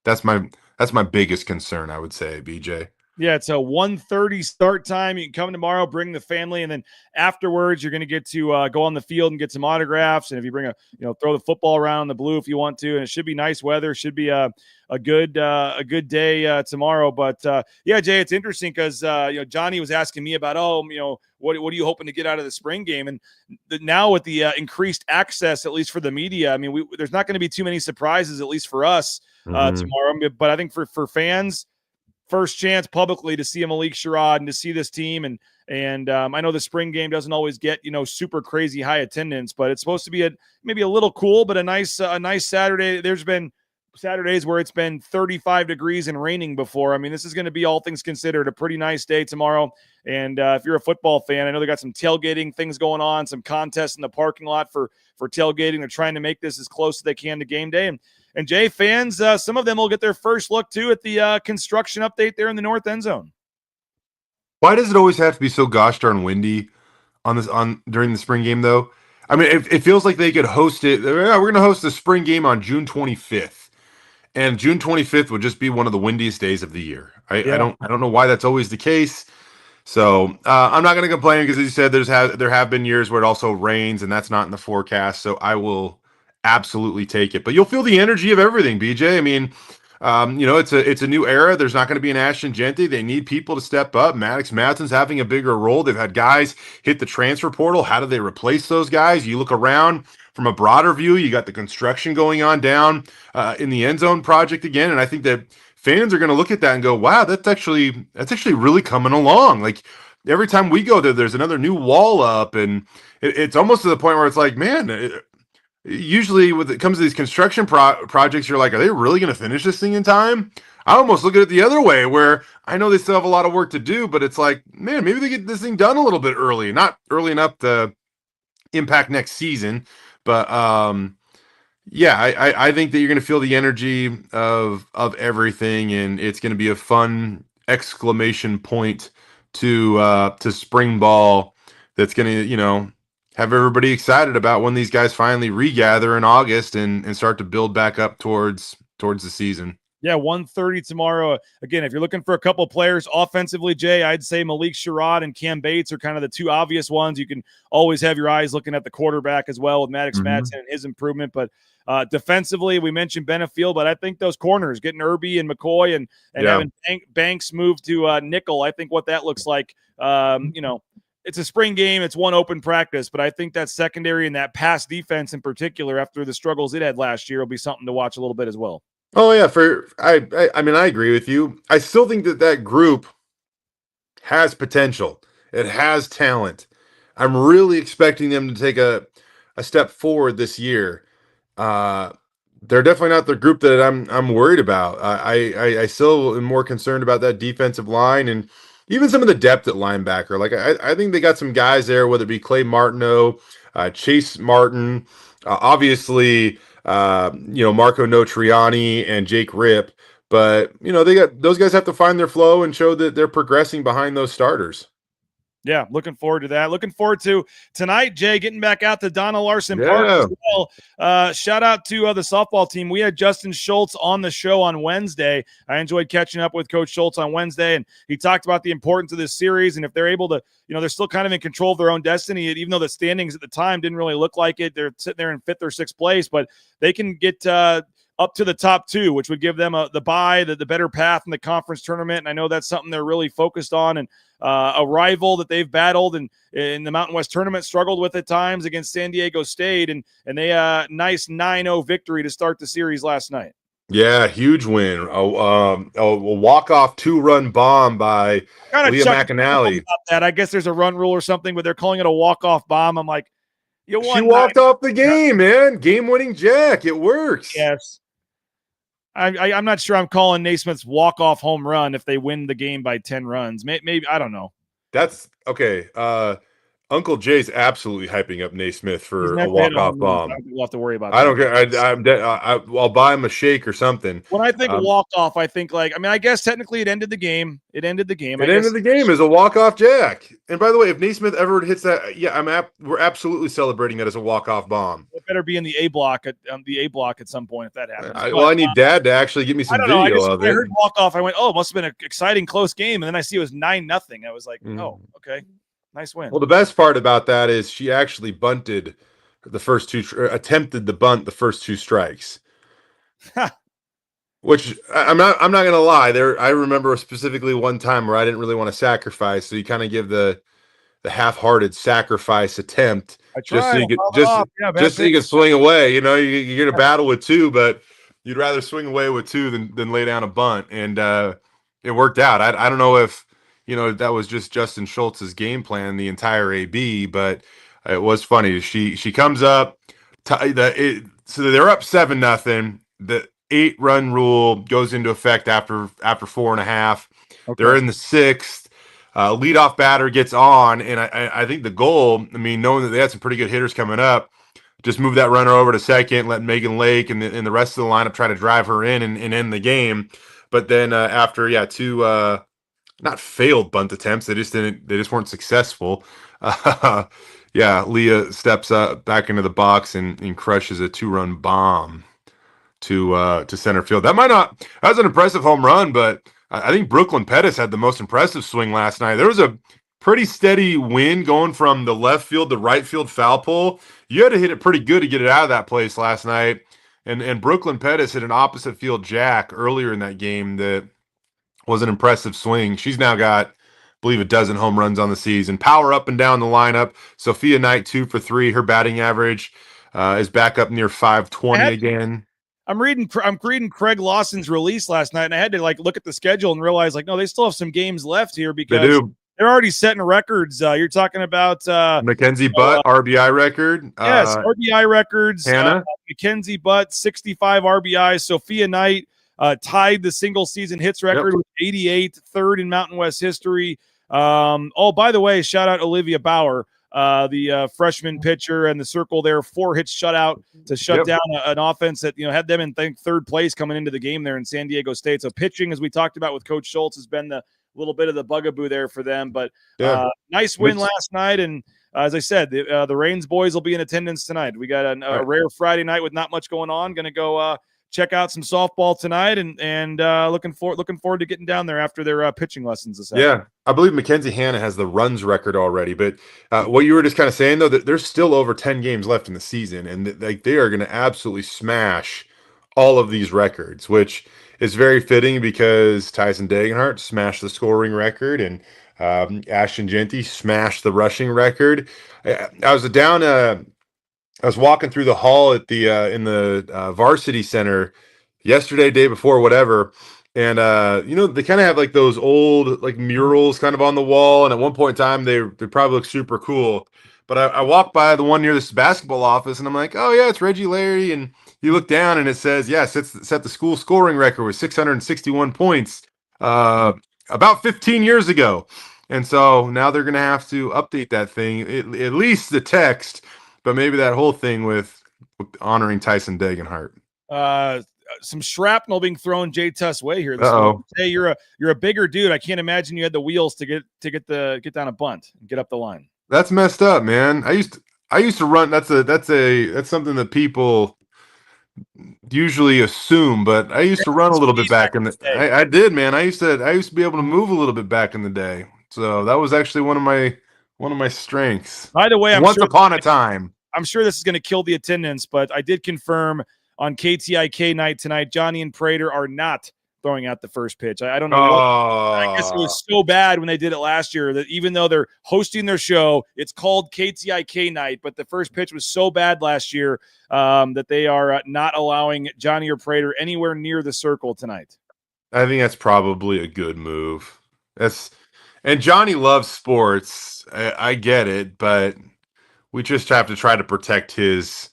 That's my biggest concern, I would say, BJ. Yeah, it's a 1:30 start time. You can come tomorrow, bring the family, and then afterwards, you're going to get to go on the field and get some autographs. And if you bring throw the football around in the blue if you want to, and it should be nice weather. Should be a good day tomorrow. But yeah, Jay, it's interesting because Johnny was asking me about what are you hoping to get out of the spring game, and now with the increased access, at least for the media, I mean, there's not going to be too many surprises, at least for us tomorrow. But I think for fans, first chance publicly to see a Malik Sherrod and to see this team. And I know the spring game doesn't always get, super crazy high attendance, but it's supposed to be maybe a little cool, but a nice Saturday. There's been Saturdays where it's been 35 degrees and raining before. I mean, this is going to be, all things considered, a pretty nice day tomorrow. And if you're a football fan, I know they got some tailgating things going on, some contests in the parking lot for tailgating. They're trying to make this as close as they can to game day. And Jay, fans, some of them will get their first look, too, at the construction update there in the north end zone. Why does it always have to be so gosh darn windy during the spring game, though? I mean, it feels like they could host it. We're going to host the spring game on June 25th. And June 25th would just be one of the windiest days of the year. I don't know why that's always the case. So I'm not going to complain because, as you said, there have been years where it also rains, and that's not in the forecast. So I will absolutely take it. But you'll feel the energy of everything, BJ. I mean, it's a new era. There's not going to be an Ashton Genty. They need people to step up. Maddox Madsen's having a bigger role. They've had guys hit the transfer portal. How do they replace those guys? You look around from a broader view, you got the construction going on down in the end zone project again. And I think that fans are going to look at that and go, wow, that's actually really coming along. Like every time we go there, there's another new wall up, and it's almost to the point where it's like, man, usually when it comes to these construction projects, you're like, are they really going to finish this thing in time? I almost look at it the other way, where I know they still have a lot of work to do, but it's like, man, maybe they get this thing done a little bit early, not early enough to impact next season. But yeah, I think that you're going to feel the energy of everything, and it's going to be a fun exclamation point to spring ball that's going to, have everybody excited about when these guys finally regather in August and start to build back up towards the season. Yeah, 1:30 tomorrow. Again, if you're looking for a couple players offensively, Jay, I'd say Malik Sherrod and Cam Bates are kind of the two obvious ones. You can always have your eyes looking at the quarterback as well with Maddox Madsen and his improvement. But defensively, we mentioned Benefield, but I think those corners, getting Irby and McCoy and having Banks move to nickel, I think what that looks like, it's a spring game. It's one open practice, but I think that secondary and that pass defense in particular, after the struggles it had last year, will be something to watch a little bit as well. Oh yeah, I mean, I agree with you. I still think that group has potential. It has talent. I'm really expecting them to take a step forward this year. They're definitely not the group that I'm worried about. I still am more concerned about that defensive line and even some of the depth at linebacker. Like I think they got some guys there, whether it be Clay Martineau, Chase Martin, obviously, Marco Notriani and Jake Ripp. But they got those guys have to find their flow and show that they're progressing behind those starters. Yeah, looking forward to that. Looking forward to tonight, Jay, getting back out to Donna Larson Park as well. Shout out to the softball team. We had Justin Schultz on the show on Wednesday. I enjoyed catching up with Coach Schultz on Wednesday, and he talked about the importance of this series and if they're able to, they're still kind of in control of their own destiny, even though the standings at the time didn't really look like it. They're sitting there in 5th or 6th place, but they can get up to the top 2, which would give them the bye, the better path in the conference tournament. And I know that's something they're really focused on. And a rival that they've battled and in the Mountain West tournament struggled with at times against San Diego State. And they nice 9-0 victory to start the series last night. Yeah, huge win. A walk-off 2-run bomb by Leah McAnally. That I guess there's a run rule or something, but they're calling it a walk-off bomb. I'm like, she walked off the game, man. Game-winning jack. It works. Yes. I'm not sure I'm calling Naismith's walk-off home run if they win the game by 10 runs. Maybe I don't know. That's okay. Uncle Jay's absolutely hyping up Naismith He's for a never hit walk-off home runs. I bomb. don't think we'll have to worry about I that. don't care. I'll buy him a shake or something. When I think Um, walk off, I think I guess technically it ended the game. It ended the game. It ended the game as a walk-off jack. And by the way, if Naismith ever hits that, we're absolutely celebrating that as a walk-off bomb. It better be in the A block at some point if that happens. I need Dad to actually get me some I don't know. video of I it. heard walk off. I went, oh, it must have been an exciting, close game, and then I see it was 9-0. I was like, oh, okay, nice win. Well, the best part about that is she actually bunted the first two, attempted to bunt the first two strikes. Which I'm not gonna lie. I remember specifically one time where I didn't really want to sacrifice, so you kind of give the half-hearted sacrifice attempt just so you can swing away. You know, you're gonna battle with two, but you'd rather swing away with two than lay down a bunt, and it worked out. I don't know if that was just Justin Schultz's game plan the entire AB, but it was funny. She comes up, so they're up 7-0. The 8-run rule goes into effect after 4.5. Okay. They're in the 6th. Leadoff batter gets on, and I think the goal, knowing that they had some pretty good hitters coming up, just move that runner over to second, let Megan Lake and the rest of the lineup try to drive her in and end the game. But then after two not failed bunt attempts, they just weren't successful. Leah steps up back into the box and crushes a 2-run bomb to center field. That was an impressive home run, but I think Brooklyn Pettis had the most impressive swing last night. There was a pretty steady wind going from the left field to right field foul pole. You had to hit it pretty good to get it out of that place last night. And Brooklyn Pettis hit an opposite field jack earlier in that game that was an impressive swing. She's now got, I believe, 12 home runs on the season. Power up and down the lineup. Sophia Knight 2 for 3. Her batting average is back up near 520 again. I'm reading Craig Lawson's release last night, and I had to look at the schedule and realize no, they still have some games left here because they're already setting records. You're talking about Mackenzie Butt RBI record. Yes, RBI records. Hannah Mackenzie Butt 65 RBIs. Sophia Knight tied the single season hits record with 88, third in Mountain West history. By the way, shout out Olivia Bauer. The freshman pitcher and the circle there, 4 hits shutout to shut down an offense that had them in third place coming into the game there in San Diego State. So pitching, as we talked about with Coach Schultz, has been the little bit of the bugaboo there for them. But nice win last night, and as I said, the Rains boys will be in attendance tonight. We got a rare Friday night with not much going on. Going to go check out some softball tonight, and looking forward to getting down there after their pitching lessons this afternoon. Yeah, I believe Mackenzie Hannah has the runs record already. But what you were just kind of saying, though, that there's still over 10 games left in the season, and they are going to absolutely smash all of these records, which is very fitting because Tyson Degenhart smashed the scoring record, and Ashton Genty smashed the rushing record. I was walking through the hall at the in the varsity center yesterday, day before, whatever, and they kind of have those old murals kind of on the wall, and at one point in time they probably look super cool. But I walked by the one near this basketball office, and I'm like, oh yeah, it's Reggie Larry, and you look down and it says, set the school scoring record with 661 points about 15 years ago, and so now they're gonna have to update that thing, at least the text. But maybe that whole thing with honoring Tyson Degenhart. Some shrapnel being thrown Jay Tust's way here. Hey, you're a bigger dude. I can't imagine you had the wheels to get down a bunt and get up the line. That's messed up, man. I used to run. That's something that people usually assume, but I used to run a little bit back in the. I did, man. I used to be able to move a little bit back in the day. So that was actually one of my strengths. By the way, once upon a time. I'm sure this is going to kill the attendance, but I did confirm on KTIK night tonight, Johnny and Prater are not throwing out the first pitch. I don't know. I guess it was so bad when they did it last year that even though they're hosting their show, it's called KTIK night, but the first pitch was so bad last year that they are not allowing Johnny or Prater anywhere near the circle tonight. I think that's probably a good move. And Johnny loves sports. I get it, but we just have to try to protect his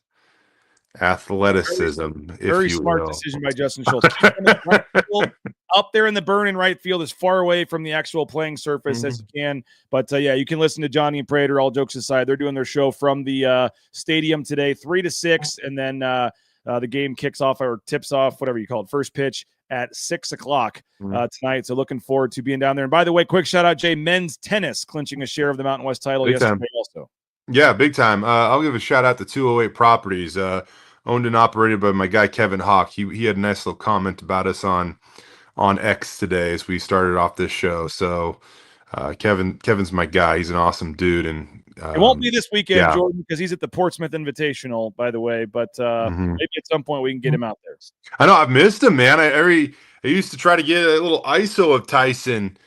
athleticism, Very if you smart will. decision by Justin Schultz. Keep him in right field, up there in the burn in right field, as far away from the actual playing surface as you can. But yeah, you can listen to Johnny and Prater. All jokes aside, they're doing their show from the stadium today, 3 to 6, and then the game kicks off or tips off, whatever you call it, first pitch at 6 o'clock tonight. So looking forward to being down there. And by the way, quick shout out, Jay, men's tennis clinching a share of the Mountain West title yesterday also. Yeah, big time. I'll give a shout out to 208 Properties, owned and operated by my guy Kevin Hawk. He had a nice little comment about us on X today as we started off this show. So Kevin's my guy. He's an awesome dude, and it won't be this weekend, Jordan, because he's at the Portsmouth Invitational, by the way. But maybe at some point we can get him out there. I know I've missed him, man. I used to try to get a little ISO of Tyson.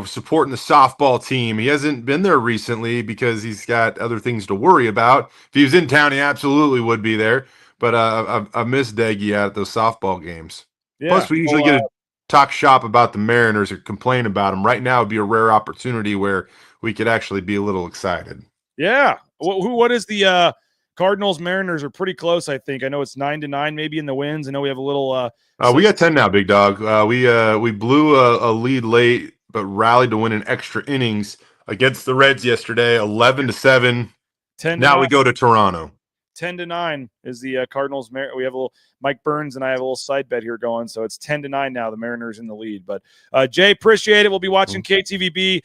Supporting the softball team. He hasn't been there recently because he's got other things to worry about. If he was in town, he absolutely would be there. But I've missed Deggy out at those softball games. Yeah, plus, we usually get to talk shop about the Mariners or complain about them. Right now would be a rare opportunity where we could actually be a little excited. Yeah. What is the Cardinals? Mariners are pretty close, I think. I know it's 9-9 maybe in the wins. I know we have a little we got 10 now, big dog. We blew a lead late, but rallied to win in extra innings against the Reds yesterday, 11-7. 10 now we go to Toronto. 10-9 is the Cardinals. We have a little Mike Burns and I have a little side bet here going, so it's 10-9 now. The Mariners in the lead. But Jay, appreciate it. We'll be watching KTVB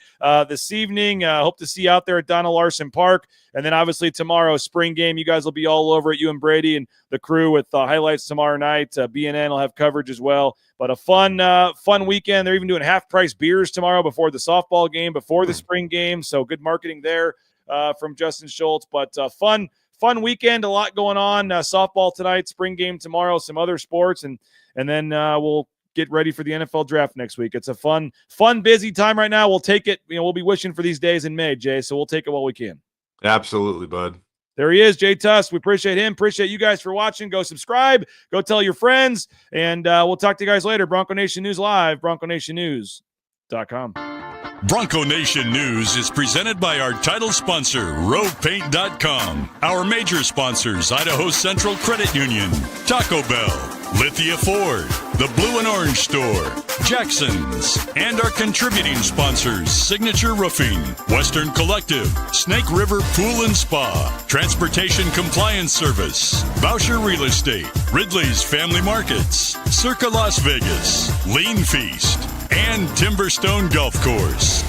this evening. Hope to see you out there at Donald Larson Park, and then obviously tomorrow spring game. You guys will be all over it. You and Brady and the crew with highlights tomorrow night. BNN will have coverage as well. But a fun weekend. They're even doing half-price beers tomorrow before the softball game, before the spring game. So good marketing there from Justin Schultz. But fun weekend, a lot going on. Softball tonight, spring game tomorrow, some other sports, and then we'll get ready for the NFL draft next week. It's a fun, busy time right now. We'll take it. We'll be wishing for these days in May, Jay, so we'll take it while we can. Absolutely, bud. There he is, Jay Tust. We appreciate him. Appreciate you guys for watching. Go subscribe. Go tell your friends, and we'll talk to you guys later. Bronco Nation News Live, BroncoNationNews.com. Bronco Nation News is presented by our title sponsor, RovePaint.com. Our major sponsors, Idaho Central Credit Union, Taco Bell, Lithia Ford, the Blue and Orange Store, Jackson's, and our contributing sponsors, Signature Roofing, Western Collective, Snake River Pool and Spa, Transportation Compliance Service, Boucher Real Estate, Ridley's Family Markets, Circa Las Vegas, Lean Feast, and Timberstone Golf Course.